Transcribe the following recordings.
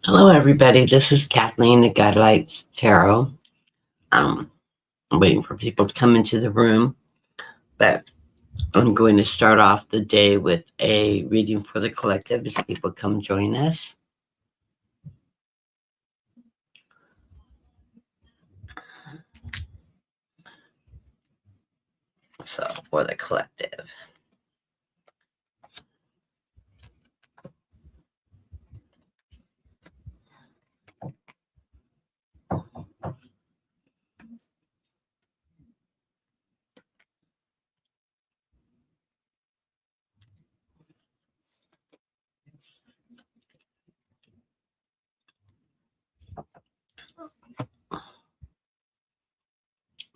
Hello, everybody. This is Kathleen at Guidelights Tarot. I'm waiting for people to come into the room, but I'm going to start off the day with a reading for the collective as people come join us. So, for the collective.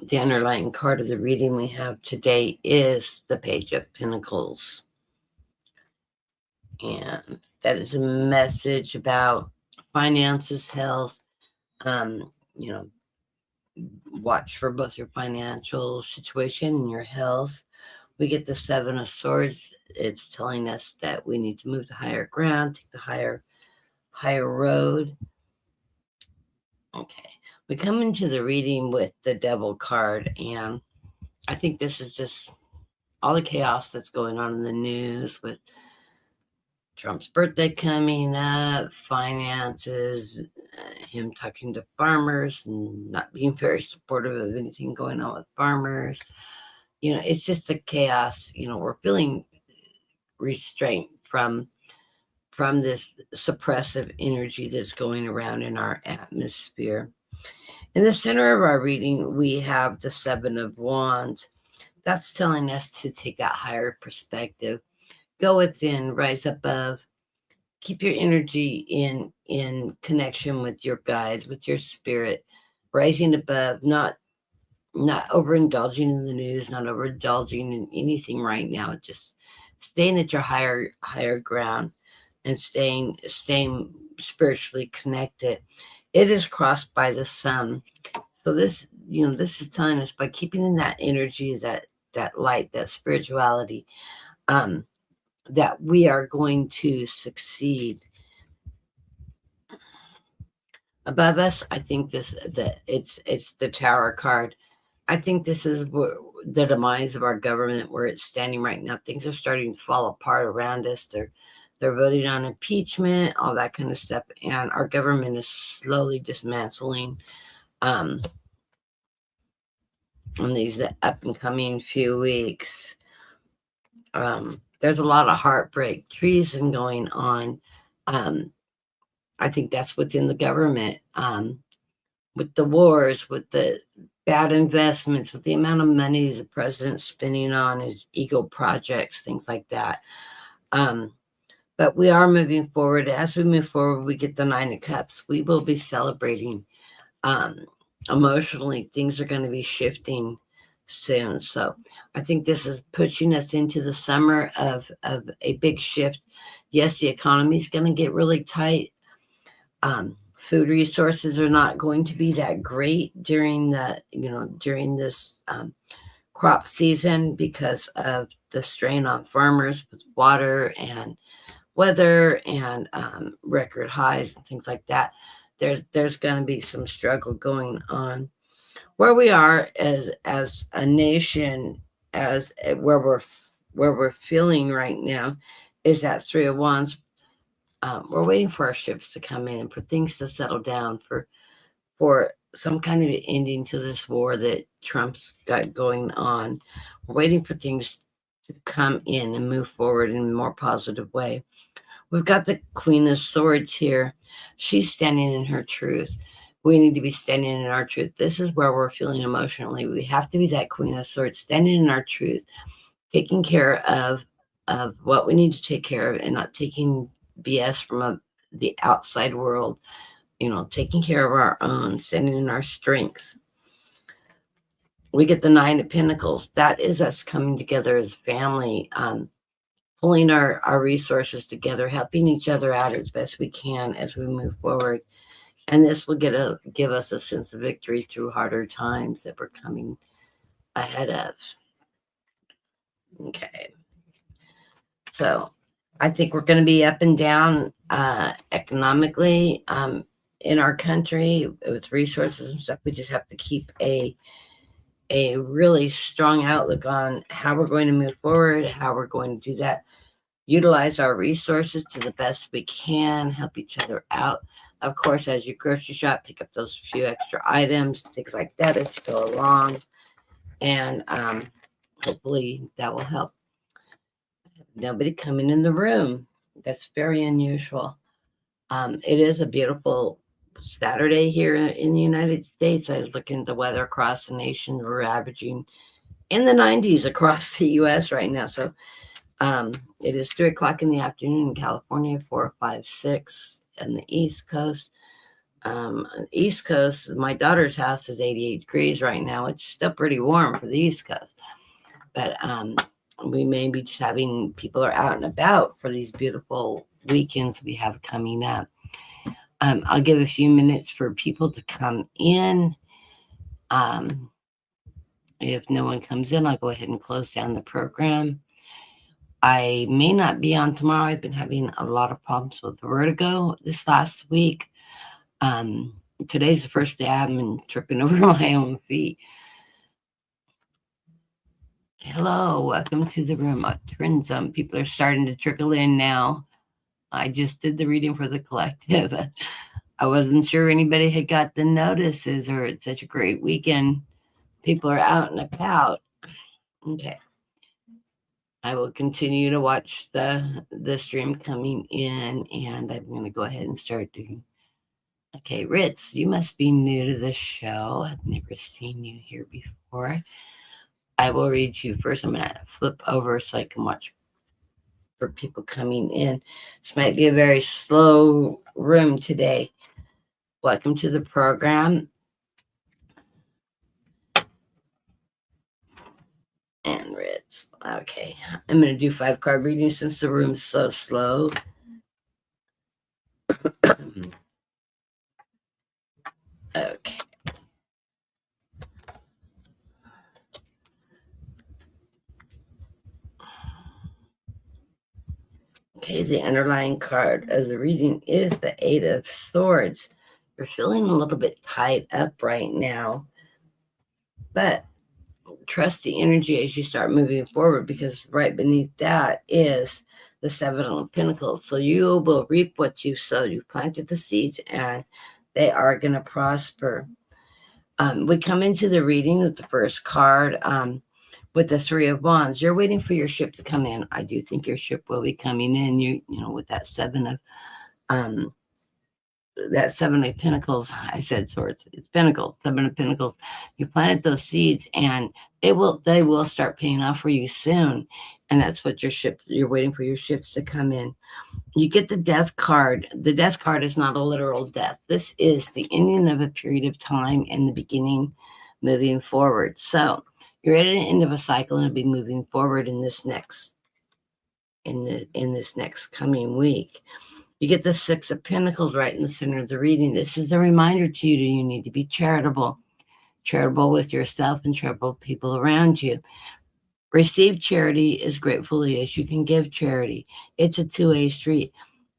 The underlying card of the reading we have today is the Page of Pentacles. And that is a message about finances, health, you know, watch for both your financial situation and your health. We get the Seven of Swords. It's telling us that we need to move to higher ground, take the higher road. Okay. We come into the reading with the Devil card, and I think this is just all the chaos that's going on in the news with Trump's birthday coming up, finances, him talking to farmers and not being very supportive of anything going on with farmers. It's just the chaos. We're feeling restraint from this suppressive energy that's going around in our atmosphere. In the center of our reading, we have the Seven of Wands. That's telling us to take that higher perspective, go within, rise above, keep your energy in connection with your guides, with your spirit, rising above, not overindulging in the news, not overindulging in anything right now, just staying at your higher ground and staying spiritually connected. It is crossed by the sun. So this is telling us, by keeping in that energy, that light, that spirituality, that we are going to succeed. Above us, I think it's the Tower card. I think this is the demise of our government, where it's standing right now. Things are starting to fall apart around us. They're voting on impeachment, all that kind of stuff, and our government is slowly dismantling. In these up and coming few weeks, there's a lot of heartbreak, treason going on. I think that's within the government, with the wars, with the bad investments, with the amount of money the president's spending on his ego projects, things like that. But we are moving forward. As we move forward, we get the Nine of Cups. We will be celebrating. Emotionally, things are going to be shifting soon. So I think this is pushing us into the summer of a big shift. Yes, the economy is going to get really tight. Food resources are not going to be that great during this crop season, because of the strain on farmers with water and weather and record highs and things like that. There's going to be some struggle going on. Where we are as a nation, as where we're feeling right now, is that Three of Wands. We're waiting for our ships to come in, for things to settle down, for some kind of ending to this war that Trump's got going on. We're waiting for things to come in and move forward in a more positive way. We've got the Queen of Swords here. She's standing in her truth. We need to be standing in our truth. This is where we're feeling emotionally. We have to be that Queen of Swords, standing in our truth, taking care of what we need to take care of, and not taking BS from the outside world. Taking care of our own, standing in our strengths. We get the Nine of Pentacles. That is us coming together as family, pulling our resources together, helping each other out as best we can as we move forward. And this will give us a sense of victory through harder times that we're coming ahead of. Okay. So I think we're going to be up and down economically in our country with resources and stuff. We just have to keep a really strong outlook on how we're going to move forward, how we're going to do that, utilize our resources to the best we can, help each other out. Of course, as you grocery shop, pick up those few extra items, things like that as you go along. And hopefully that will help. Nobody coming in the room. That's very unusual. It is a beautiful Saturday here in the United States. I was looking at the weather across the nation. We're averaging in the 90s across the U.S. right now. So it is 3 o'clock in the afternoon in California, 4, 5, 6 on the East Coast. East Coast, my daughter's house is 88 degrees right now. It's still pretty warm for the East Coast. But we may be just having people are out and about for these beautiful weekends we have coming up. I'll give a few minutes for people to come in. If no one comes in, I'll go ahead and close down the program. I may not be on tomorrow. I've been having a lot of problems with vertigo this last week. Today's the first day I haven't been tripping over my own feet. Hello, welcome to the room. Trend people are starting to trickle in now. I just did the reading for the collective. I wasn't sure anybody had got the notices, or it's such a great weekend. People are out and about. Okay. I will continue to watch the stream coming in, and I'm going to go ahead and start doing. Okay, Ritz, you must be new to the show. I've never seen you here before. I will read you first. I'm going to flip over so I can watch for people coming in. This might be a very slow room today. Welcome to the program. And Ritz. Okay, I'm going to do 5-card readings since the room's so slow. Okay. Okay, the underlying card of the reading is the 8 of Swords. You're feeling a little bit tied up right now, but trust the energy as you start moving forward, because right beneath that is the 7 of Pentacles. So you will reap what you sow. You planted the seeds and they are going to prosper. We come into the reading with the first card with the 3 of Wands. You're waiting for your ship to come in. I do think your ship will be coming in. You know, with that 7 of Pentacles. I said Swords. It's Pentacles. 7 of Pentacles. You planted those seeds, and they will start paying off for you soon. And that's what you're waiting for your ships to come in. You get the Death card. The Death card is not a literal death. This is the ending of a period of time and the beginning moving forward. So you're at an end of a cycle and you'll be moving forward in this next coming week. You get the 6 of Pentacles right in the center of the reading. This is a reminder to you that you need to be charitable with yourself and charitable people around you. Receive charity as gratefully as you can give charity. It's a two-way street.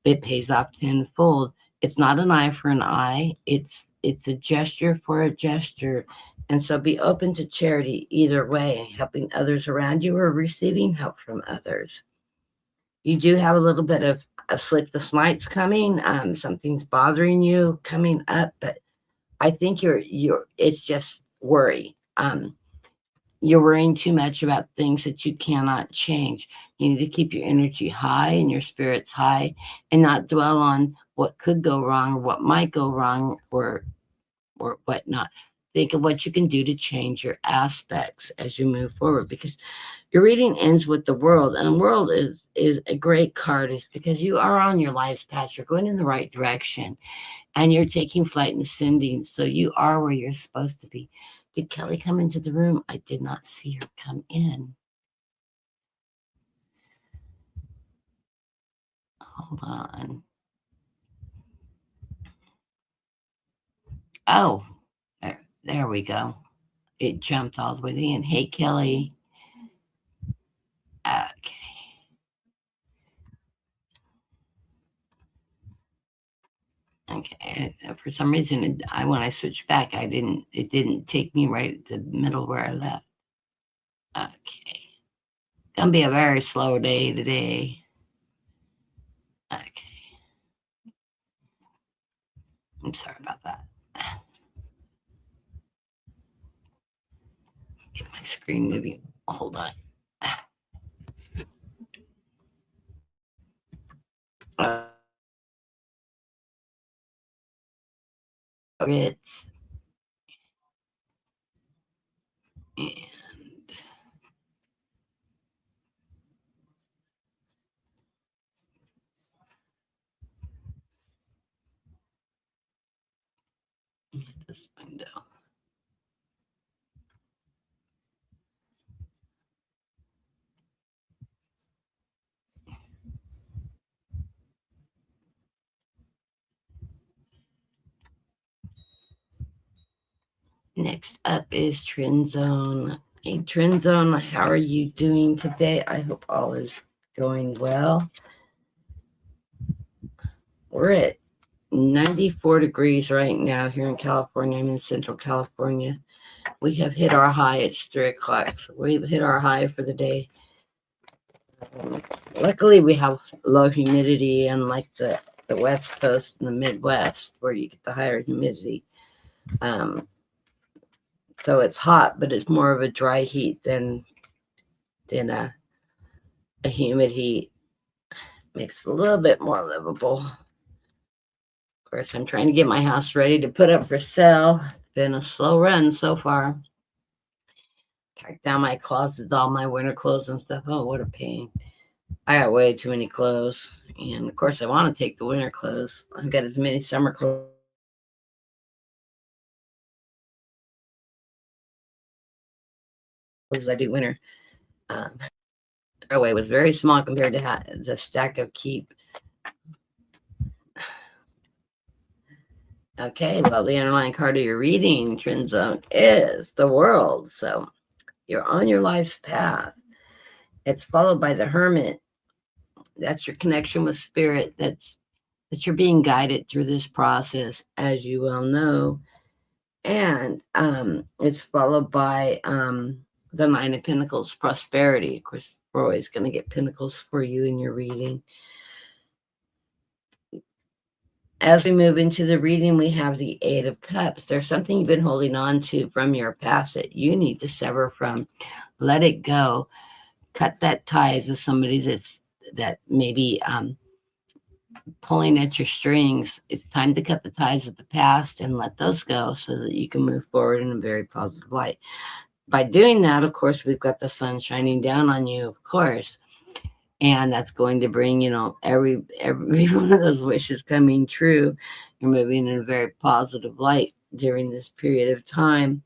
It pays off tenfold. It's not an eye for an eye. It's a gesture for a gesture. And so be open to charity either way, helping others around you or receiving help from others. You do have a little bit of sleepless nights coming. Something's bothering you coming up, but I think it's just worry. You're worrying too much about things that you cannot change. You need to keep your energy high and your spirits high and not dwell on what could go wrong or what might go wrong or whatnot. Think of what you can do to change your aspects as you move forward, because your reading ends with the World, and the World is a great card. Is because you are on your life's path. You're going in the right direction and you're taking flight and ascending. So you are where you're supposed to be. Did Kelly come into the room? I did not see her come in. Hold on. Oh, there we go. It jumped all the way in. Hey, Kelly. Okay. Okay. For some reason, when I switched back, it didn't take me right at the middle where I left. Okay. Gonna be a very slow day today. Okay. I'm sorry about that. Get my screen moving. Hold on. It's and this window. Next up is Trend Zone. Hey, Trend Zone, how are you doing today? I hope all is going well. We're at 94 degrees right now here in California. I'm in Central California. We have hit our high. It's 3 o'clock. So we've hit our high for the day. Luckily, we have low humidity, unlike the West Coast and the Midwest, where you get the higher humidity. So it's hot, but it's more of a dry heat than a humid heat. Makes it a little bit more livable. Of course, I'm trying to get my house ready to put up for sale. It's been a slow run so far. Packed down my closet, all my winter clothes and stuff. Oh, what a pain. I got way too many clothes. And of course, I want to take the winter clothes. I've got as many summer clothes as I do winter. Away was very small compared to the stack of keep. Okay, well, the underlying card of your reading, Trend Zone, is the World. So you're on your life's path. It's followed by the Hermit. That's your connection with spirit. That you're being guided through this process, as you well know. And it's followed by the Nine of Pentacles, prosperity. Of course, we're always going to get pentacles for you in your reading. As we move into the reading, we have the Eight of Cups. There's something you've been holding on to from your past that you need to sever from. Let it go. Cut that ties with somebody that maybe pulling at your strings. It's time to cut the ties of the past and let those go so that you can move forward in a very positive light. By doing that, of course, we've got the sun shining down on you, of course. And that's going to bring, every one of those wishes coming true. You're moving in a very positive light during this period of time.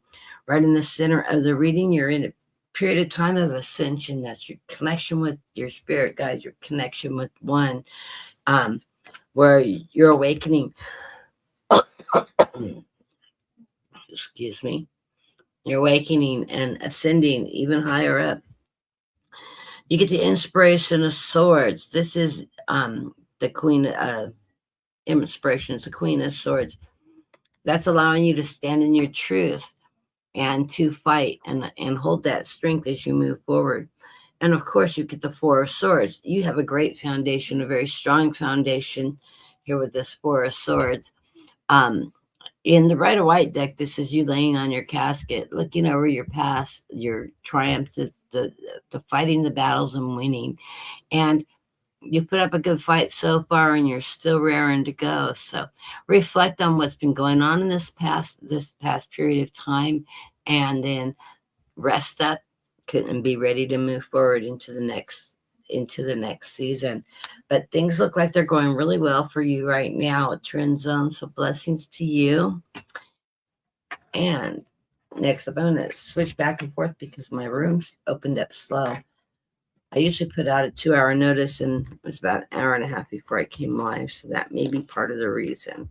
Right in the center of the reading, you're in a period of time of ascension. That's your connection with your spirit guides, your connection with one, where you're awakening. Excuse me. You're awakening and ascending even higher up. You get the inspiration of swords. This is the Queen of Inspirations, the Queen of Swords. That's allowing you to stand in your truth and to fight and hold that strength as you move forward. And of course, you get the Four of Swords. You have a great foundation, a very strong foundation here with this Four of Swords. In the Rider White deck, this is you laying on your casket, looking over your past, your triumphs, the fighting the battles and winning. And you put up a good fight so far and you're still raring to go. So reflect on what's been going on in this past period of time, and then rest up and be ready to move forward into the next season. But things look like they're going really well for you right now at Trend Zone. So blessings to you. And next up, I'm going to switch back and forth because my room's opened up slow. I usually put out a 2-hour notice, and it was about an hour and a half before I came live. So that may be part of the reason.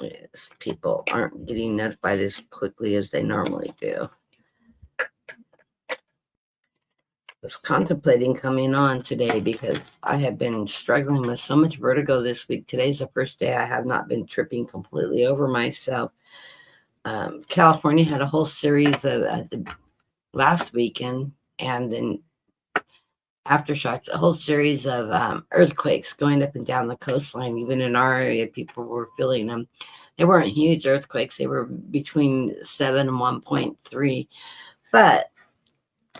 Is people aren't getting notified as quickly as they normally do. was contemplating coming on today because I have been struggling with so much vertigo this week. Today's the first day I have not been tripping completely over myself. California had a whole series of the last weekend, and then aftershocks, a whole series of earthquakes going up and down the coastline. Even in our area, people were feeling them. They weren't huge earthquakes. They were between 7 and 1.3. But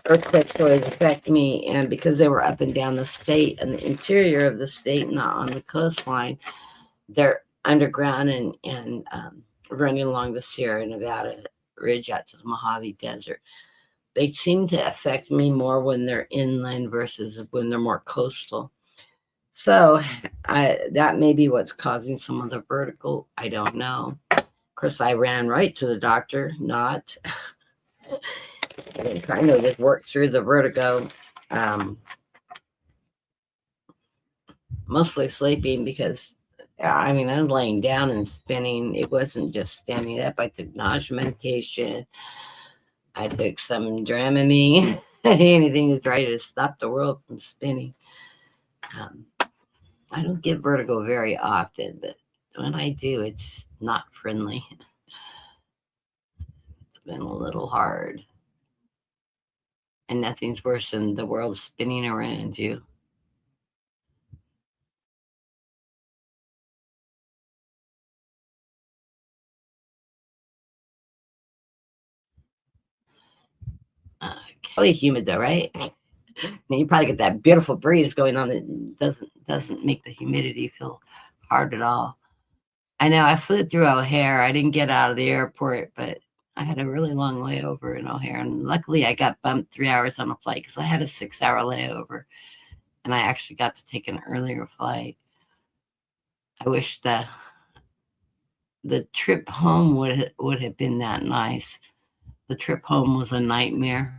earthquakes always affect me, and because they were up and down the state and the interior of the state, not on the coastline, they're underground and running along the Sierra Nevada ridge out to the Mojave Desert. They seem to affect me more when they're inland versus when they're more coastal. So that may be what's causing some of the vertigo. I don't know. Of course, I ran right to the doctor, not. I've been trying to just work through the vertigo. Mostly sleeping because I mean, I was laying down and spinning. It wasn't just standing up. I took nausea medication. I took some Dramamine, anything to try to stop the world from spinning. I don't get vertigo very often, but when I do, it's not friendly. It's been a little hard. And nothing's worse than the world spinning around you. Probably humid though, right? I mean, you probably get that beautiful breeze going on that doesn't make the humidity feel hard at all. I know I flew through O'Hare. I didn't get out of the airport, but I had a really long layover in O'Hare, and luckily I got bumped 3 hours on a flight because I had a 6 hour layover, and I actually got to take an earlier flight. I wish the trip home would have been that nice. The trip home was a nightmare.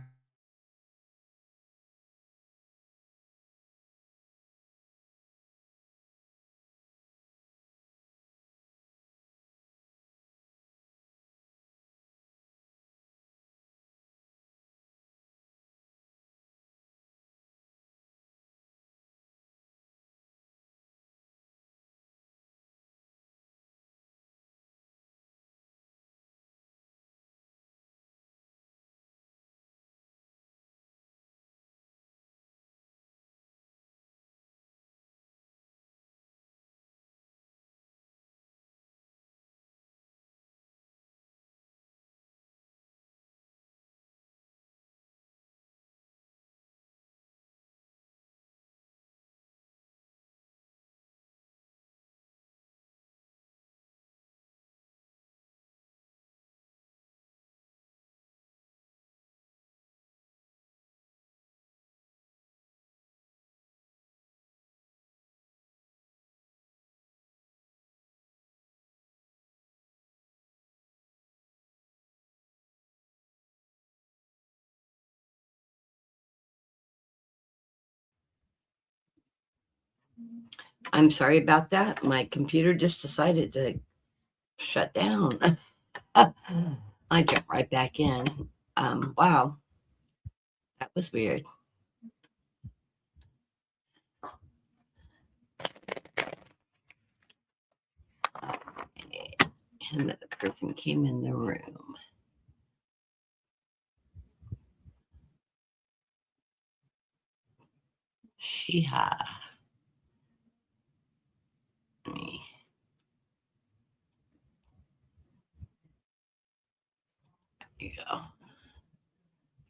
I'm sorry about that. My computer just decided to shut down. I jumped right back in. Wow, that was weird. And another person came in the room. Shiha. Me. There you go.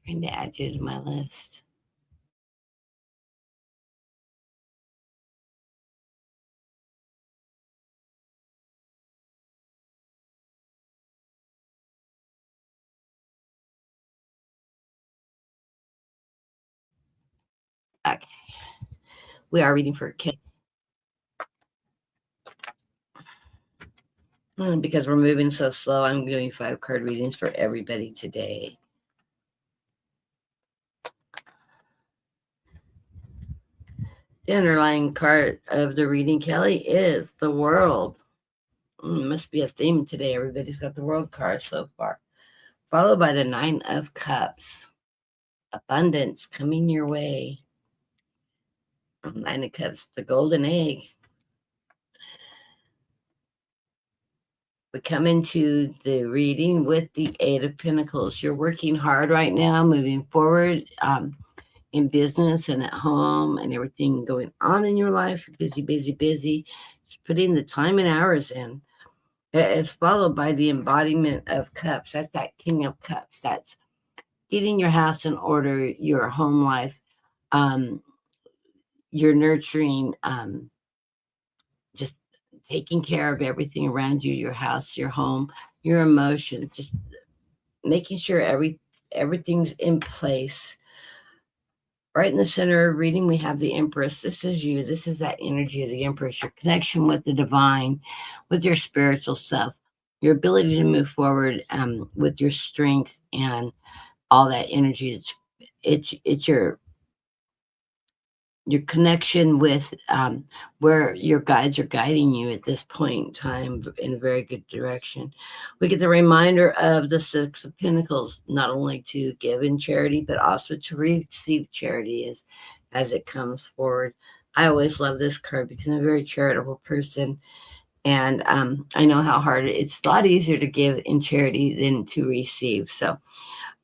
Trying to add you to my list. Okay. We are reading for Kate. Because we're moving so slow, I'm doing 5 card readings for everybody today. The underlying card of the reading, Kelly, is the World. Must be a theme today. Everybody's got the World card so far. Followed by the 9 of Cups. abundance coming your way. Nine of Cups, the golden egg. We come into the reading with the Eight of Pentacles. You're working hard right now, moving forward in business and at home and everything going on in your life. You're busy, busy, busy. Just putting the time and hours in. It's followed by the embodiment of cups. That's that King of Cups. That's getting your house in order, your home life, your nurturing, just taking care of everything around you, your house, your home, your emotions, just making sure everything's in place. Right in the center of reading, we have the Empress. This is you. This is that energy of the Empress, your connection with the divine, with your spiritual self, your ability to move forward with your strength and all that energy. It's your connection with where your guides are guiding you at this point in time in a very good direction. We get the reminder of the Six of Pentacles, not only to give in charity, but also to receive charity as it comes forward. I always love this card because I'm a very charitable person. And I know how hard it's a lot easier to give in charity than to receive. So,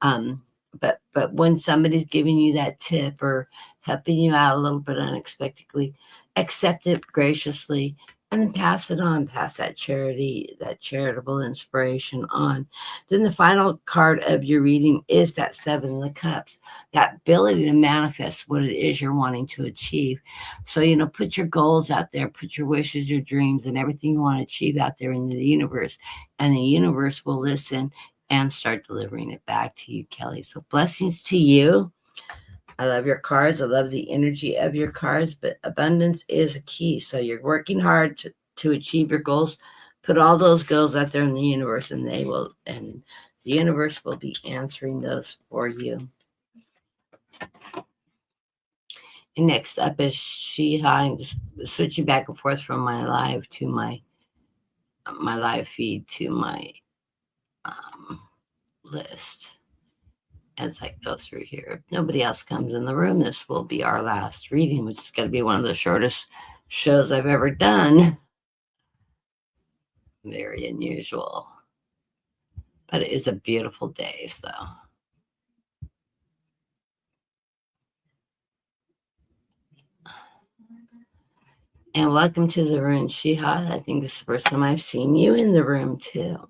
but when somebody's giving you that tip or helping you out a little bit unexpectedly, accept it graciously and then pass it on, pass that charity, that charitable inspiration on. Then the final card of your reading is that Seven of Cups, that ability to manifest what it is you're wanting to achieve. So, put your goals out there, put your wishes, your dreams, and everything you want to achieve out there in the universe, and the universe will listen and start delivering it back to you, Kelly. So blessings to you. I love your cards. I love the energy of your cards, but abundance is a key. So you're working hard to achieve your goals. Put all those goals out there in the universe, and the universe will be answering those for you. And next up is Shiha. I'm just switching back and forth from my live to my live feed to my list as I go through here. If nobody else comes in the room, this will be our last reading, which is going to be one of the shortest shows I've ever done. Very unusual, but it is a beautiful day, so. And welcome to the room, Shiha. I think this is the first time I've seen you in the room too.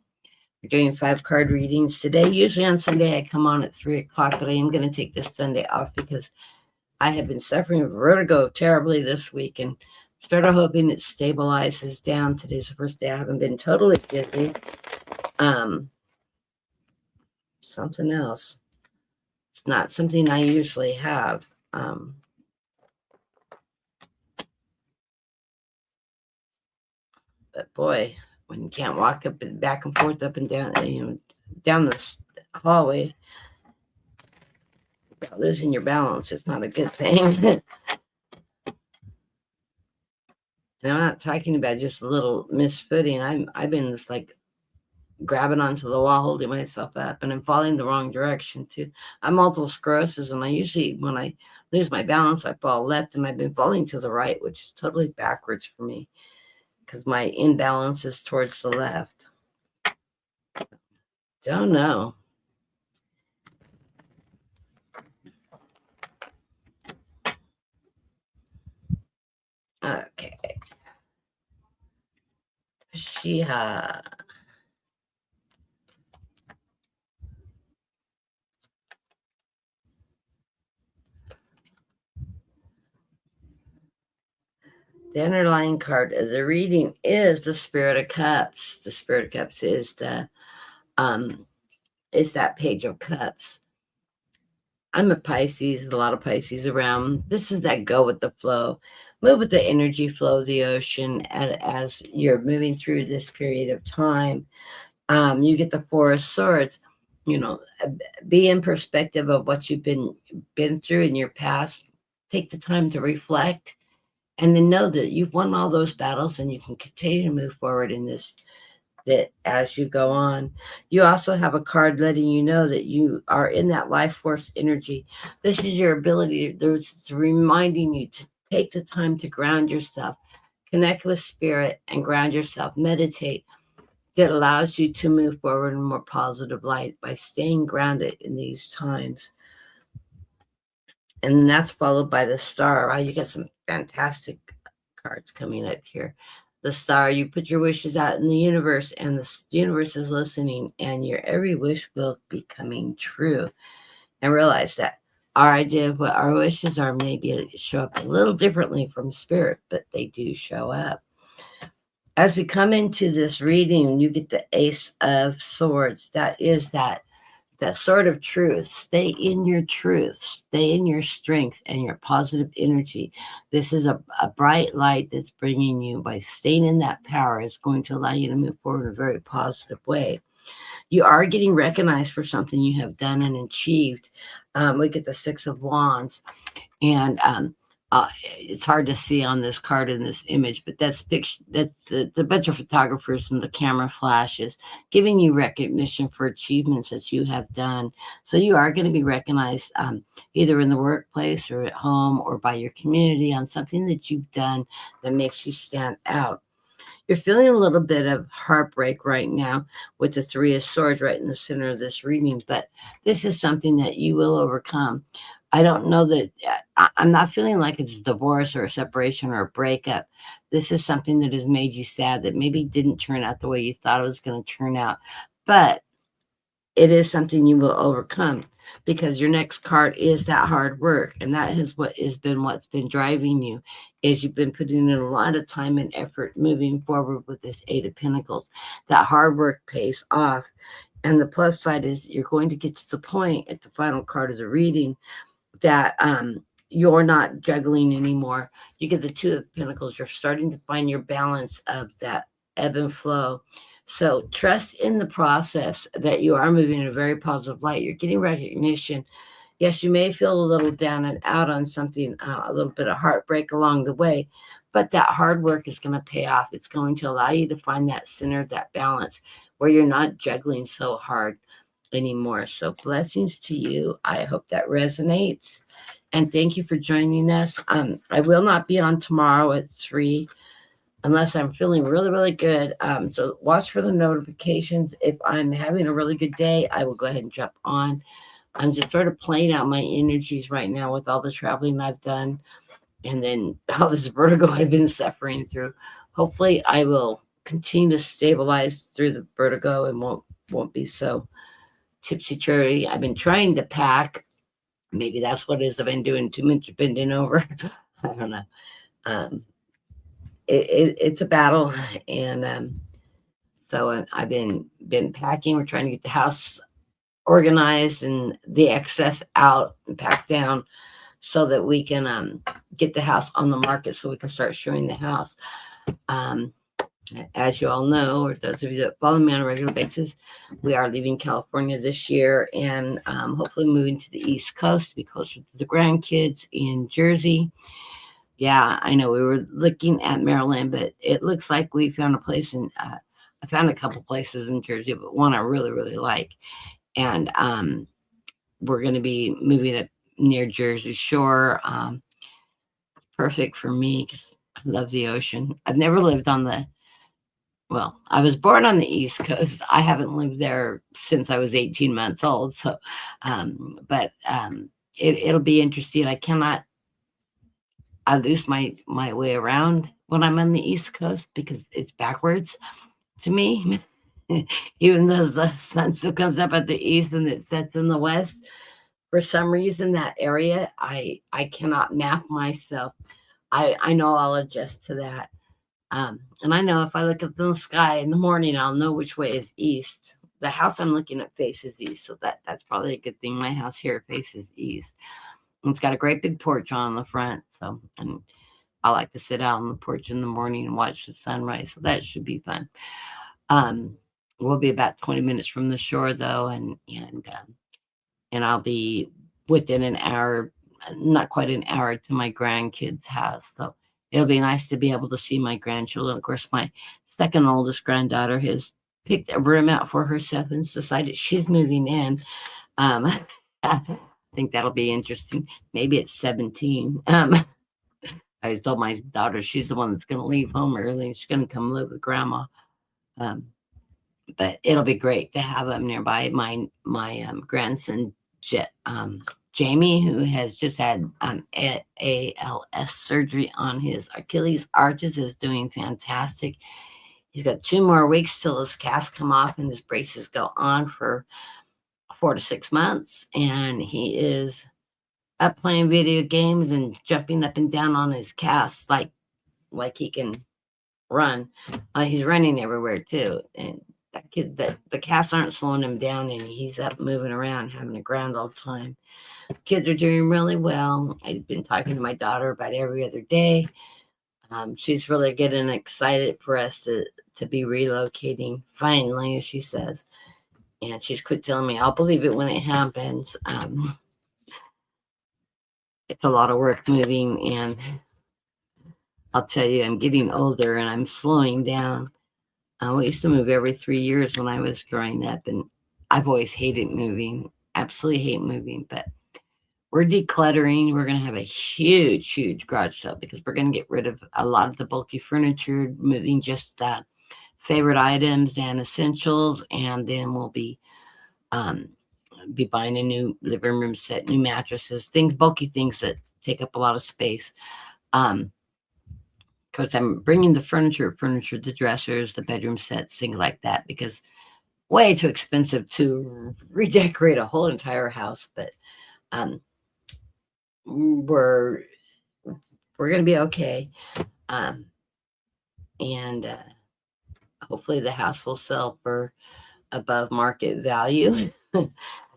We're doing 5-card readings today. Usually on Sunday I come on at 3 o'clock, but I am going to take this Sunday off because I have been suffering with vertigo terribly this week and started hoping it stabilizes down. Today's the first day I haven't been totally dizzy. Something else. It's not something I usually have. But boy, when you can't walk up and back and forth, up and down, down this hallway, losing your balance is not a good thing. And I'm not talking about just a little misfooting. I've been just like grabbing onto the wall, holding myself up, and I'm falling the wrong direction too. I'm multiple sclerosis, and I usually, when I lose my balance, I fall left, and I've been falling to the right, which is totally backwards for me because my imbalance is towards the left. Don't know. Okay. Shiha. The underlying card of the reading is the Spirit of Cups. The Spirit of Cups is that Page of Cups. I'm a Pisces, a lot of Pisces around. This is that go with the flow, move with the energy flow of the ocean as you're moving through this period of time. You get the Four of Swords. Be in perspective of what you've been through in your past. Take the time to reflect. And then know that you've won all those battles and you can continue to move forward in this that as you go on. You also have a card letting you know that you are in that life force energy. This is your ability, there's reminding you to take the time to ground yourself, connect with spirit, and ground yourself. Meditate. That allows you to move forward in a more positive light by staying grounded in these times. And that's followed by the star. Wow, you got some fantastic cards coming up here. The star, you put your wishes out in the universe, and the universe is listening, and your every wish will be coming true. And realize that our idea of what our wishes are maybe show up a little differently from spirit, but they do show up. As we come into this reading, you get the Ace of Swords. That is that sword of truth. Stay in your truth, stay in your strength and your positive energy. This is a bright light that's bringing you, by staying in that power, is going to allow you to move forward in a very positive way. You are getting recognized for something you have done and achieved. We get the Six of Wands, and it's hard to see on this card in this image, but that's the bunch of photographers and the camera flashes giving you recognition for achievements that you have done. So you are going to be recognized either in the workplace or at home or by your community on something that you've done that makes you stand out. You're feeling a little bit of heartbreak right now with the Three of Swords right in the center of this reading, but this is something that you will overcome. I don't know that I'm not feeling like it's a divorce or a separation or a breakup. This is something that has made you sad, that maybe didn't turn out the way you thought it was going to turn out, but it is something you will overcome, because your next card is that hard work. And that is what's been driving you, is you've been putting in a lot of time and effort moving forward with this Eight of Pentacles. That hard work pays off. And the plus side is you're going to get to the point at the final card of the reading that you're not juggling anymore. You get the Two of Pentacles. You're starting to find your balance of that ebb and flow. So trust in the process, that you are moving in a very positive light. You're getting recognition. Yes, you may feel a little down and out on something, a little bit of heartbreak along the way, but that hard work is going to pay off. It's going to allow you to find that center, that balance, where you're not juggling so hard anymore. So blessings to you. I hope that resonates. And thank you for joining us. I will not be on tomorrow at 3 unless I'm feeling really, really good. So watch for the notifications. If I'm having a really good day, I will go ahead and jump on. I'm just sort of playing out my energies right now with all the traveling I've done, and then all this vertigo I've been suffering through. Hopefully I will continue to stabilize through the vertigo and won't be so tipsy-turvy. I've been trying to pack. Maybe that's what it is. I've been doing too much bending over. I don't know. It's a battle, and so I've been packing. We're trying to get the house organized and the excess out and packed down, so that we can get the house on the market, so we can start showing the house. As you all know, or those of you that follow me on a regular basis, we are leaving California this year, and hopefully moving to the East Coast to be closer to the grandkids in Jersey. Yeah, I know we were looking at Maryland, but it looks like we found a place in, I found a couple places in Jersey, but one I really, really like. And we're going to be moving it near Jersey Shore. Perfect for me because I love the ocean. I've never lived on I was born on the East Coast. I haven't lived there since I was 18 months old. So, it'll be interesting. I lose my way around when I'm on the East Coast because it's backwards to me. Even though the sun still comes up at the east and it sets in the west, for some reason that area I cannot map myself. I know I'll adjust to that. And I know if I look up in the sky in the morning, I'll know which way is east. The house I'm looking at faces east, so that's probably a good thing. My house here faces east. It's got a great big porch on the front. So, and I like to sit out on the porch in the morning and watch the sunrise. So that should be fun. We'll be about 20 minutes from the shore though. And I'll be within an hour, not quite an hour, to my grandkids' house. So it'll be nice to be able to see my grandchildren. Of course, my second oldest granddaughter is picked a room out for herself and decided she's moving in. I think that'll be interesting. Maybe it's 17. I told my daughter she's the one that's going to leave home early and she's going to come live with grandma. Um, but it'll be great to have them nearby. My grandson, Jamie, who has just had ALS surgery on his Achilles arches, is doing fantastic. He's got 2 more weeks till his casts come off and his braces go on for 4 to 6 months. And he is up playing video games and jumping up and down on his casts like he can run. He's running everywhere too. And that kid, the casts aren't slowing him down, and he's up moving around, having a grand old time. Kids are doing really well. I've been talking to my daughter about every other day. She's really getting excited for us to be relocating finally, as she says. And she's quit telling me, I'll believe it when it happens. It's a lot of work moving, and I'll tell you, I'm getting older and I'm slowing down. We used to move every 3 years when I was growing up, and I've always hated moving, absolutely hate moving, but we're decluttering. We're going to have a huge garage sale because we're going to get rid of a lot of the bulky furniture, moving just favorite items and essentials, and then we'll be buying a new living room set, new mattresses, bulky things that take up a lot of space. Because I'm bringing the furniture, the dressers, the bedroom sets, things like that, because way too expensive to redecorate a whole entire house. But we're going to be okay. And hopefully the house will sell for above market value.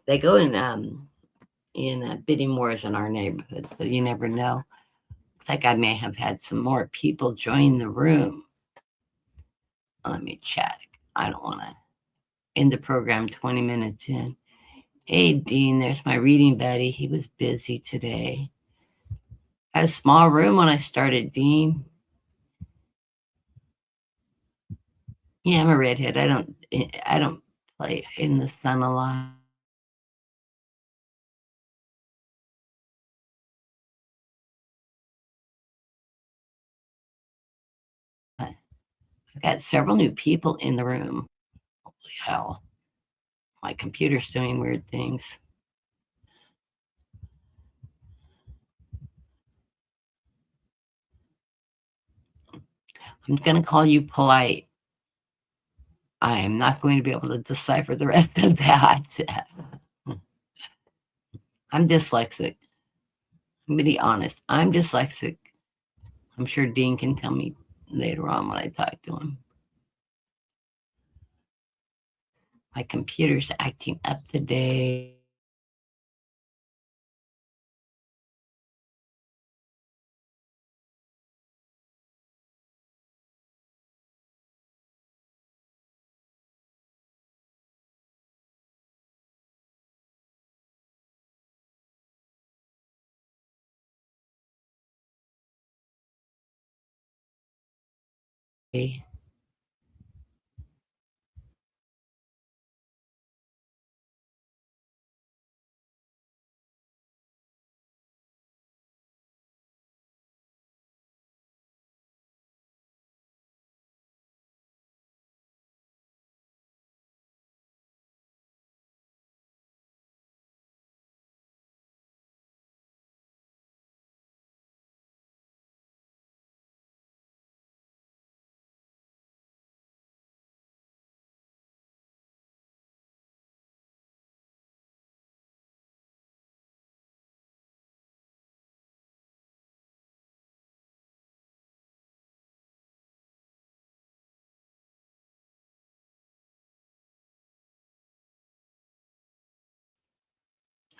They go in bidding wars in our neighborhood, but you never know. Looks like I may have had some more people join the room. Let me check. I don't want to end the program 20 minutes in. Hey, Dean, there's my reading buddy. He was busy today. I had a small room when I started, Dean. Yeah, I'm a redhead. I don't play in the sun a lot. I've got several new people in the room. Holy hell. My computer's doing weird things. I'm going to call you polite. I am not going to be able to decipher the rest of that. I'm dyslexic. I'm going to be honest. I'm dyslexic. I'm sure Dean can tell me later on when I talk to him. My computer's acting up today.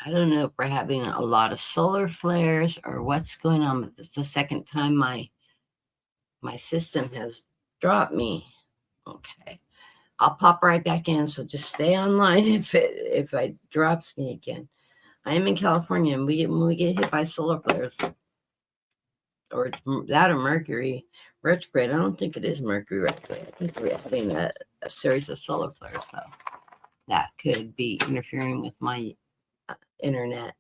I don't know if we're having a lot of solar flares or what's going on, but it's the second time my system has dropped me. Okay. I'll pop right back in, so just stay online if it drops me again. I am in California, and when we get hit by solar flares, or it's that or Mercury retrograde. I don't think it is Mercury retrograde. I think we're having a series of solar flares, so that could be interfering with my internet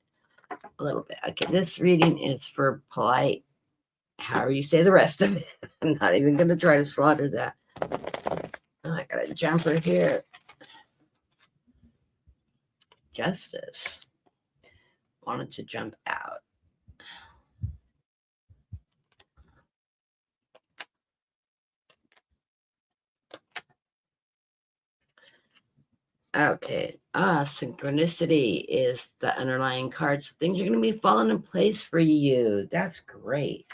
a little bit. Okay, this reading is for polite, however you say the rest of it. I'm not even going to try to slaughter that. Oh, I got a jumper here. Justice wanted to jump out. Okay. Synchronicity is the underlying card. So things are going to be falling in place for you. That's great.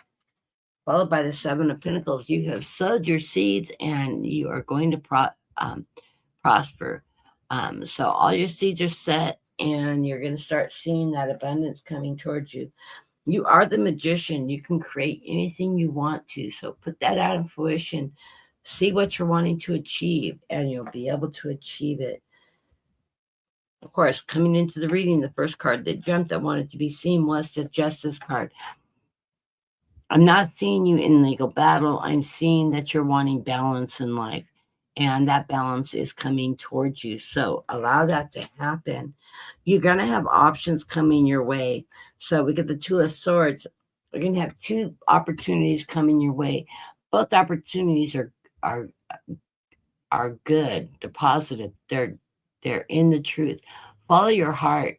Followed by the Seven of Pentacles. You have sowed your seeds and you are going to prosper. So all your seeds are set and you're going to start seeing that abundance coming towards you. You are the magician. You can create anything you want to. So put that out in fruition. See what you're wanting to achieve and you'll be able to achieve it. Of course, coming into the reading, the first card that jumped that wanted to be seen was the Justice card. I'm not seeing you in legal battle. I'm seeing that you're wanting balance in life, and that balance is coming towards you. So allow that to happen. You're going to have options coming your way. So we get the Two of Swords. We're going to have two opportunities coming your way. Both opportunities are good. They're positive. They're in the truth. Follow your heart.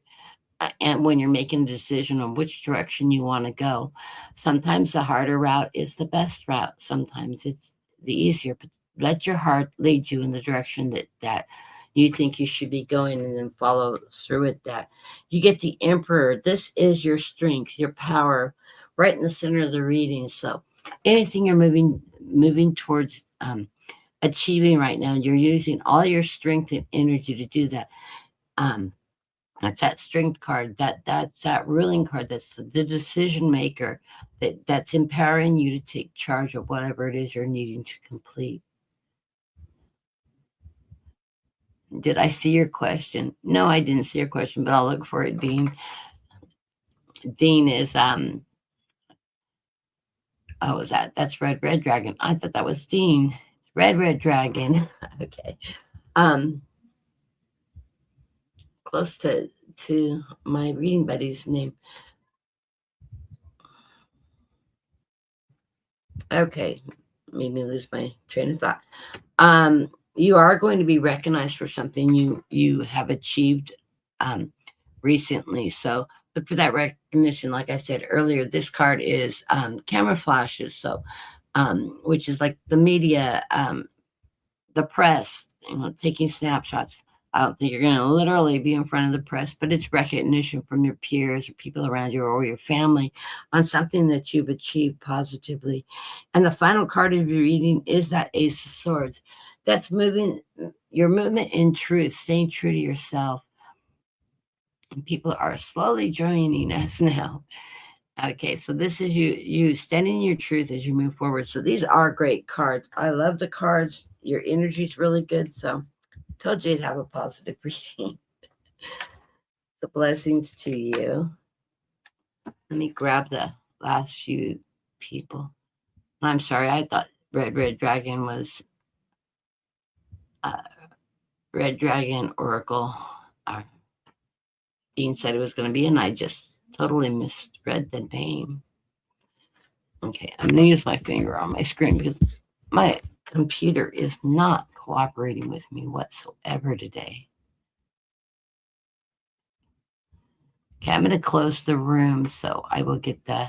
And when you're making a decision on which direction you want to go, sometimes the harder route is the best route. Sometimes it's the easier, but let your heart lead you in the direction that you think you should be going, and then follow through with that. You get the Emperor. This is your strength, your power, right in the center of the reading. So anything you're moving towards achieving right now, you're using all your strength and energy to do that. That's that strength card. That's that ruling card. That's the decision maker. That's empowering you to take charge of whatever it is you're needing to complete. Did I see your question? No, I didn't see your question, but I'll look for it, Dean. Dean is oh, is that's Red Dragon. I thought that was Dean. Red Dragon. Okay. Close to my reading buddy's name. Okay, made me lose my train of thought. You are going to be recognized for something you have achieved recently. So look for that recognition. Like I said earlier, this card is camera flashes. So, which is like the media, the press, taking snapshots. I don't think you're going to literally be in front of the press, but it's recognition from your peers or people around you or your family on something that you've achieved positively. And the final card of your reading is that Ace of Swords. That's your movement in truth, staying true to yourself. And people are slowly joining us now. Okay, so this is you standing in your truth as you move forward. So these are great cards. I love the cards. Your energy is really good. So told you to have a positive reading. The blessings to you. Let me grab the last few people. I'm sorry, I thought Red Dragon was Red Dragon Oracle. Dean said it was going to be, and I just totally misread the name. Okay, I'm going to use my finger on my screen because my computer is not cooperating with me whatsoever today. Okay, I'm going to close the room so I will get the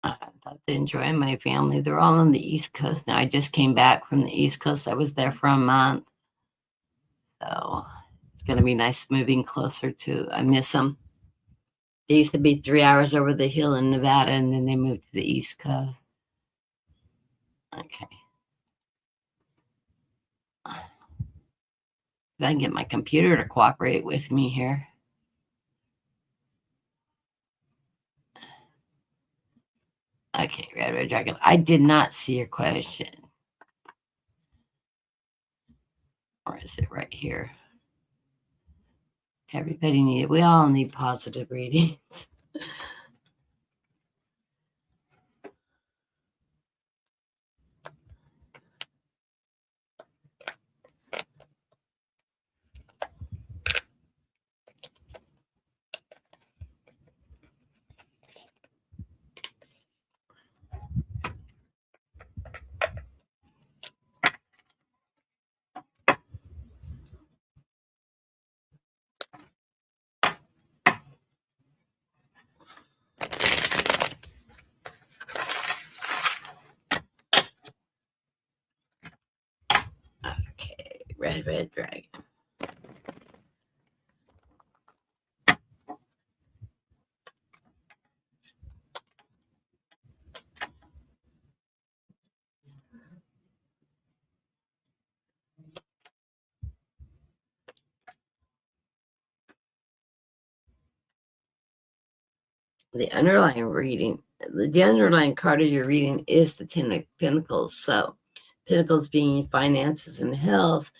I love to enjoy my family. They're all on the East Coast now. I just came back from the East Coast. I was there for a month. So it's going to be nice moving closer to, I miss them. They used to be 3 hours over the hill in Nevada, and then they moved to the East Coast. Okay. If I can get my computer to cooperate with me here. Okay, Red Dragon. I did not see your question. Or is it right here? Everybody we all need positive readings. Okay, Red Dragon. The underlying card of your reading is the Ten of Pentacles. So, Pentacles being finances and health.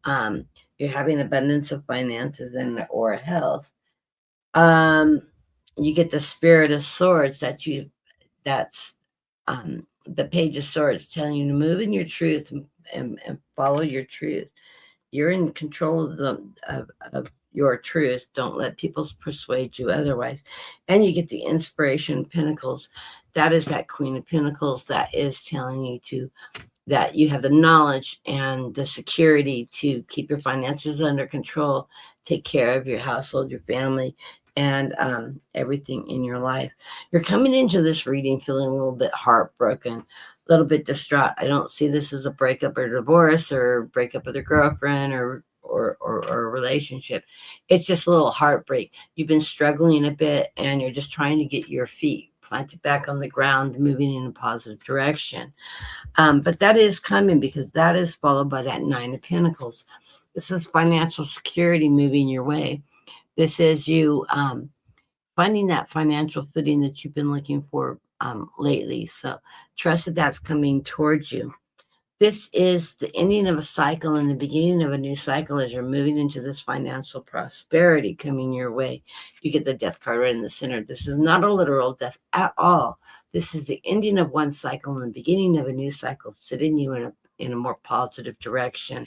You're having abundance of finances and or health. You get the Spirit of Swords that's the Page of Swords telling you to move in your truth and follow your truth. You're in control of your truth. Don't let people persuade you otherwise. And you get the Inspiration Pentacles. That is that Queen of Pentacles that is telling you that you have the knowledge and the security to keep your finances under control, take care of your household, your family, and everything in your life. You're coming into this reading feeling a little bit heartbroken, a little bit distraught. I don't see this as a breakup or divorce or breakup with a girlfriend or a relationship. It's just a little heartbreak. You've been struggling a bit and you're just trying to get your feet planted back on the ground, moving in a positive direction. But that is coming because that is followed by that Nine of Pentacles. This is financial security moving your way. This is you finding that financial footing that you've been looking for lately. So trust that that's coming towards you. This is the ending of a cycle and the beginning of a new cycle as you're moving into this financial prosperity coming your way. You get the Death card right in the center. This is not a literal death at all. This is the ending of one cycle and the beginning of a new cycle, setting you in a more positive direction.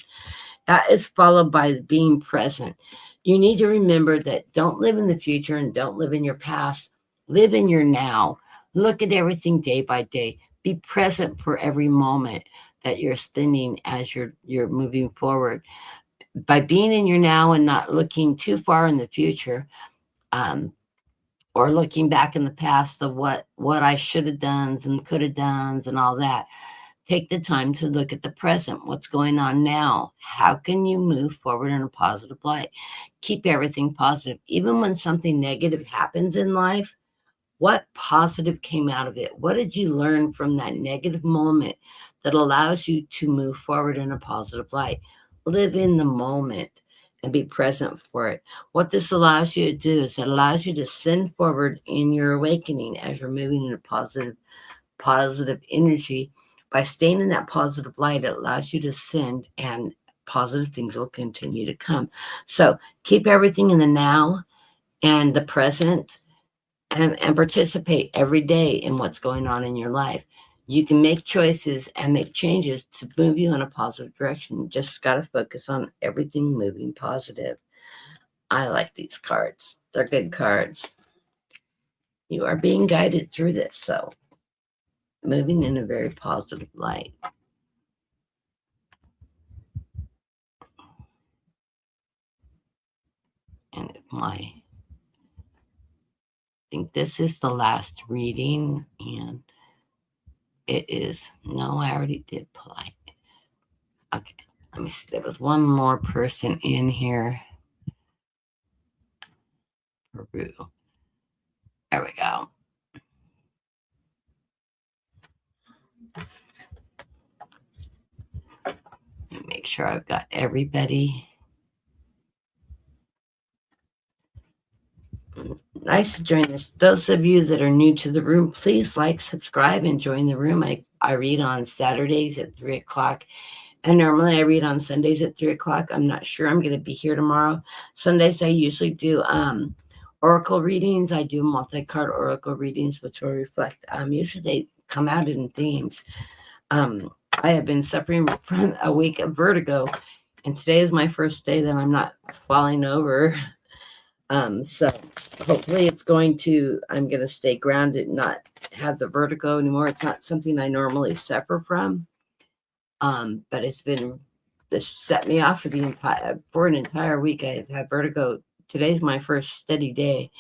That is followed by being present. You need to remember that don't live in the future and don't live in your past. Live in your now. Look at everything day by day. Be present for every moment that you're spending as you're moving forward. By being in your now and not looking too far in the future, or looking back in the past of what I should have done and could have done and all that. Take the time to look at the present. What's going on now? How can you move forward in a positive light? Keep everything positive. Even when something negative happens in life, what positive came out of it? What did you learn from that negative moment that allows you to move forward in a positive light? Live in the moment and be present for it. What this allows you to do is it allows you to send forward in your awakening as you're moving in a positive energy. By staying in that positive light, it allows you to send and positive things will continue to come. So keep everything in the now and the present and participate every day in what's going on in your life. You can make choices and make changes to move you in a positive direction. You just got to focus on everything moving positive. I like these cards. They're good cards. You are being guided through this. So moving in a very positive light. And I think this is the last reading, and it is, no, I already did polite. Okay, let me see. There was one more person in here. Peru. There we go. Make sure I've got everybody. Nice to join us. Those of you that are new to the room, please like, subscribe, and join the room. I read on Saturdays at 3 o'clock. And normally I read on Sundays at 3 o'clock. I'm not sure I'm going to be here tomorrow. Sundays I usually do oracle readings. I do multi-card oracle readings, which will reflect. Usually they come out in themes. I have been suffering from a week of vertigo, and today is my first day that I'm not falling over. So hopefully I'm going to stay grounded, not have the vertigo anymore. It's not something I normally suffer from. But this set me off for an entire week. I've had vertigo. Today's my first steady day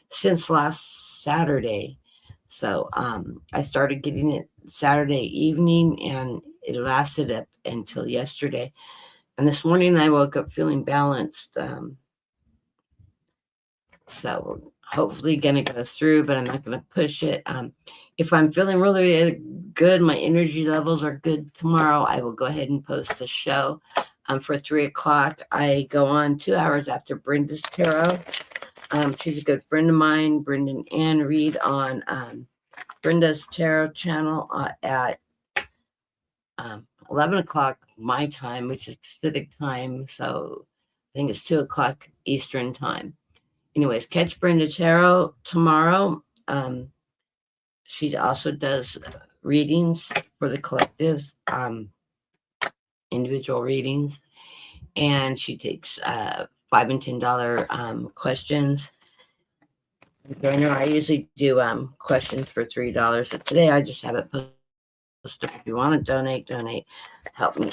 since last Saturday. So, I started getting it Saturday evening and it lasted up until yesterday. And this morning I woke up feeling balanced. So hopefully going to go through, but I'm not going to push it. If I'm feeling really good, my energy levels are good tomorrow, I will go ahead and post a show for 3 o'clock. I go on 2 hours after Brenda's Tarot. She's a good friend of mine, Brendan Ann Reed, on Brenda's Tarot channel at 11 o'clock my time, which is Pacific time. So I think it's 2 o'clock Eastern time. Anyways, catch Brenda Tarot tomorrow. She also does readings for the collectives, individual readings, and she takes $5 and $10 questions. I usually do questions for $3. But today I just have it posted. If you want to donate, help me.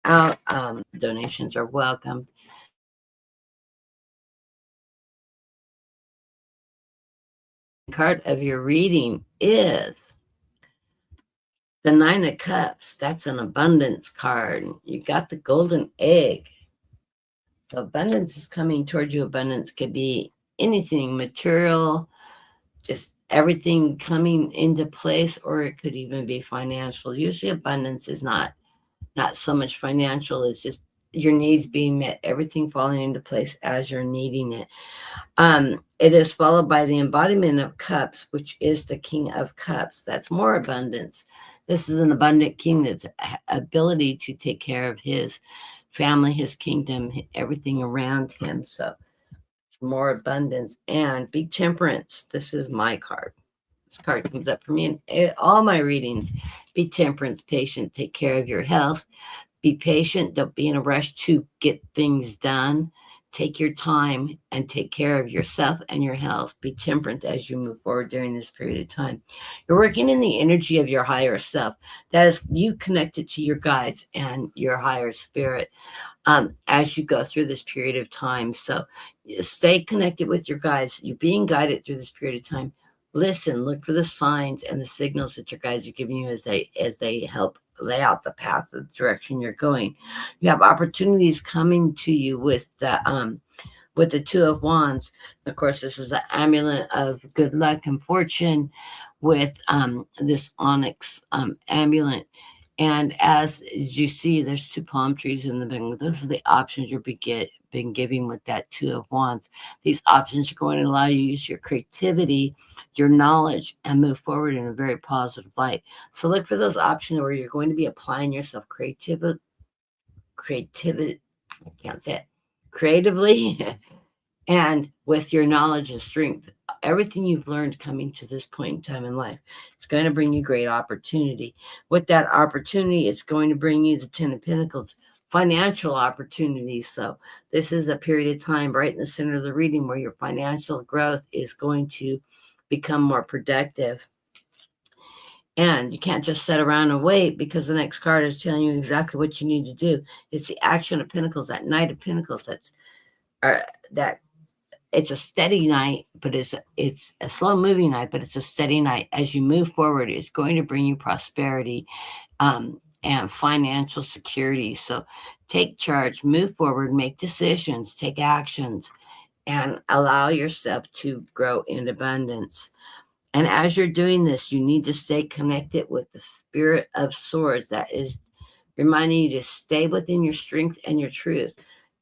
Out, donations are welcome. Card of your reading is the 9 of Cups. That's an abundance card. You got the golden egg. So abundance is coming towards you. Abundance could be anything material, just everything coming into place, or it could even be financial. Usually abundance is not so much financial. It's just your needs being met, everything falling into place as you're needing it. It is followed by the embodiment of cups, which is the King of Cups. That's more abundance. This is an abundant king that's ability to take care of his family, his kingdom, everything around him. So it's more abundance. And be temperance. This is my card. This card comes up for me in all my readings. Be temperance, patient, take care of your health. Be patient. Don't be in a rush to get things done. Take your time and take care of yourself and your health. Be temperate as you move forward during this period of time. You're working in the energy of your higher self. That is you connected to your guides and your higher spirit as you go through this period of time. So stay connected with your guides. You're being guided through this period of time. Listen, look for the signs and the signals that your guides are giving you as they help lay out the path of the direction you're going. You have opportunities coming to you with the Two of Wands. Of course, this is an amulet of good luck and fortune with this onyx amulet. And as you see, there's 2 palm trees in the middle. Those are the options you're been giving with that Two of Wands. These options are going to allow you to use your creativity, your knowledge, and move forward in a very positive light. So look for those options where you're going to be applying yourself creatively, I can't say it, creatively, and with your knowledge and strength. Everything you've learned coming to this point in time in life, it's going to bring you great opportunity. With that opportunity, it's going to bring you the 10 of Pentacles, financial opportunities. So this is a period of time right in the center of the reading where your financial growth is going to become more productive. And you can't just sit around and wait because the next card is telling you exactly what you need to do. It's the Action of Pentacles, that Knight of Pentacles. That it's a steady night, but it's a slow moving night, but it's a steady night. As you move forward, it's going to bring you prosperity and financial security. So take charge, move forward, make decisions, take actions, and allow yourself to grow in abundance. And as you're doing this, you need to stay connected with the Spirit of Swords that is reminding you to stay within your strength and your truth.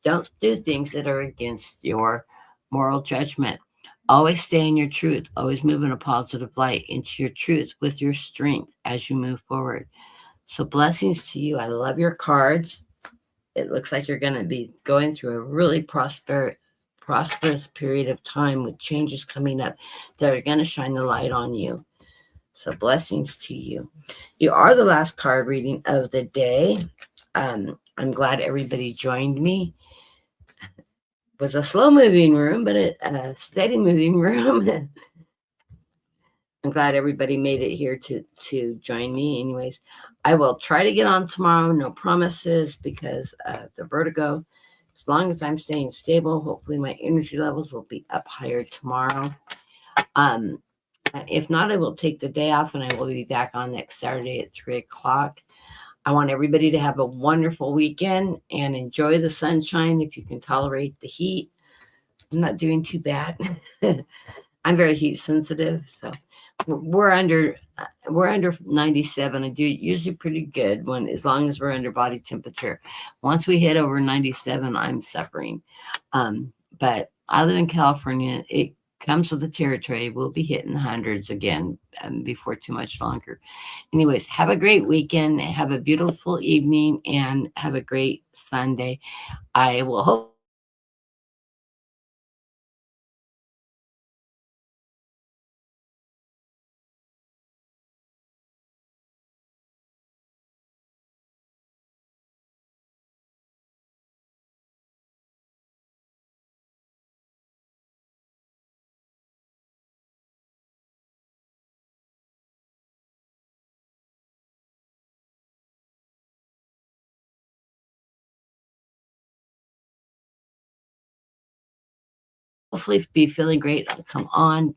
Don't do things that are against your moral judgment. Always stay in your truth. Always move in a positive light into your truth with your strength as you move forward. So blessings to you. I love your cards. It looks like you're going to be going through a really prosperous period of time with changes coming up that are going to shine the light on you. So blessings to you. You are the last card reading of the day. I'm glad everybody joined me. It was a slow moving room, but a steady moving room. I'm glad everybody made it here to join me. Anyways, I will try to get on tomorrow. No promises because of the vertigo. As long as I'm staying stable, hopefully my energy levels will be up higher tomorrow. If not, I will take the day off and I will be back on next Saturday at 3 o'clock. I want everybody to have a wonderful weekend and enjoy the sunshine if you can tolerate the heat. I'm not doing too bad. I'm very heat sensitive, so we're under 97. I do usually pretty good when as long as we're under body temperature. Once we hit over 97, I'm suffering. But I live in California. It comes with the territory. We'll be hitting hundreds again before too much longer. Anyways, have a great weekend. Have a beautiful evening and have a great Sunday. I will hope hopefully be feeling great. I'll come on